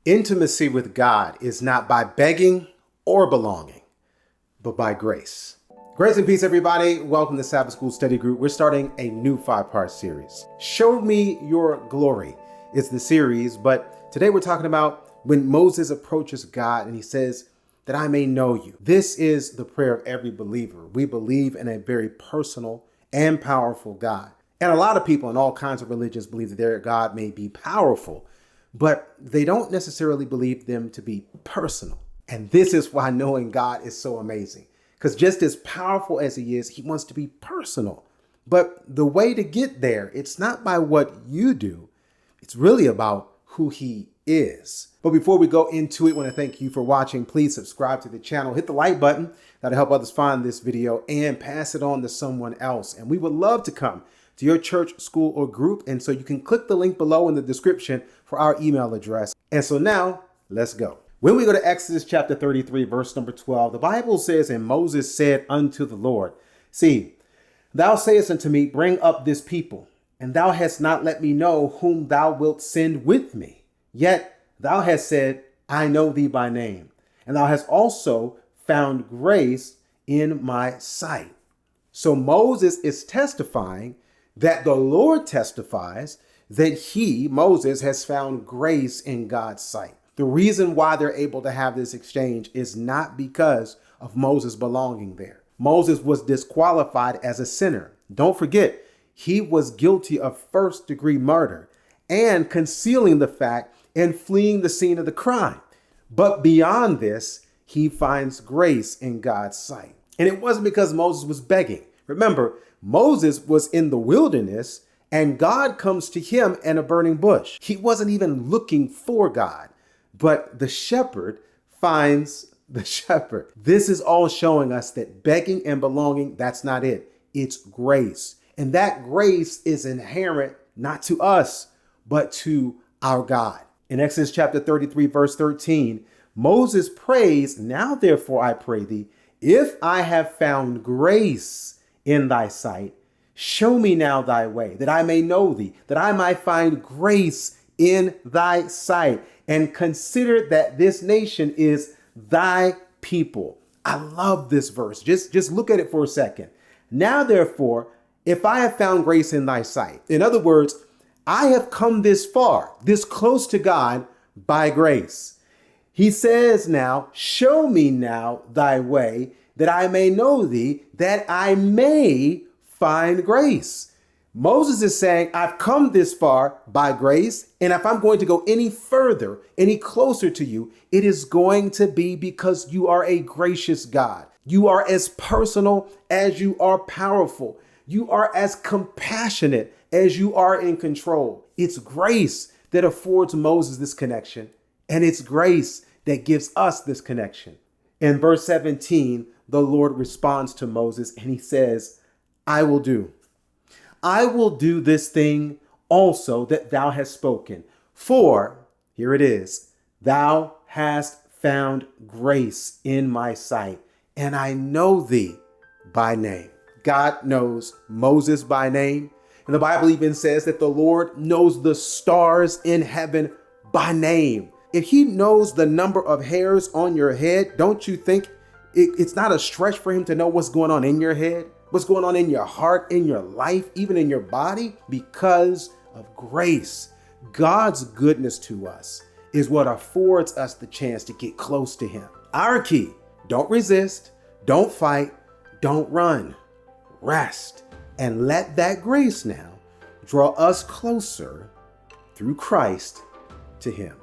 Intimacy with God is not by begging or belonging, but by grace. Grace and peace, everybody. Welcome to Sabbath School Study Group. We're starting a new 5-part series. Show Me Your Glory is the series, but today we're talking about when Moses approaches God and he says, that I may know you. This is the prayer of every believer. We believe in a very personal and powerful God. And a lot of people in all kinds of religions believe that their God may be powerful, but they don't necessarily believe them to be personal. And this is why knowing God is so amazing. Because just as powerful as he is, he wants to be personal. But the way to get there, it's not by what you do. It's really about who he is. But before we go into it, I want to thank you for watching. Please subscribe to the channel. Hit the like button. That'll help others find this video and pass it on to someone else. And we would love to come to your church, school, or group. And so you can click the link below in the description for our email address. And so now, let's go. When we go to Exodus chapter 33, verse number 12, the Bible says, and Moses said unto the Lord, see, thou sayest unto me, bring up this people, and thou hast not let me know whom thou wilt send with me. Yet thou hast said, I know thee by name, and thou hast also found grace in my sight. So Moses is testifying that the Lord testifies that he, Moses, has found grace in God's sight. The reason why they're able to have this exchange is not because of Moses belonging there. Moses was disqualified as a sinner. Don't forget, he was guilty of first-degree murder and concealing the fact and fleeing the scene of the crime. But beyond this, he finds grace in God's sight. And it wasn't because Moses was begging. Remember, Moses was in the wilderness and God comes to him in a burning bush. He wasn't even looking for God, but the shepherd finds the shepherd. This is all showing us that begging and belonging, that's not it. It's grace. And that grace is inherent not to us, but to our God. In Exodus chapter 33, verse 13, Moses prays, now therefore I pray thee, if I have found grace in thy sight, show me now thy way, that I may know thee, that I might find grace in thy sight, and consider that this nation is thy people. I love this verse. Just look at it for a second. Now, therefore, if I have found grace in thy sight, in other words, I have come this far, this close to God by grace. He says now, show me now thy way, that I may know thee, that I may find grace. Moses is saying, I've come this far by grace, and if I'm going to go any further, any closer to you, it is going to be because you are a gracious God. You are as personal as you are powerful. You are as compassionate as you are in control. It's grace that affords Moses this connection, and it's grace that gives us this connection. In verse 17, the Lord responds to Moses and he says, I will do this thing also that thou hast spoken. For, here it is, thou hast found grace in my sight, and I know thee by name. God knows Moses by name. And the Bible even says that the Lord knows the stars in heaven by name. If he knows the number of hairs on your head, don't you think it's not a stretch for him to know what's going on in your head, what's going on in your heart, in your life, even in your body? Because of grace. God's goodness to us is what affords us the chance to get close to him. Our key, don't resist, don't fight, don't run, rest, and let that grace now draw us closer through Christ to him.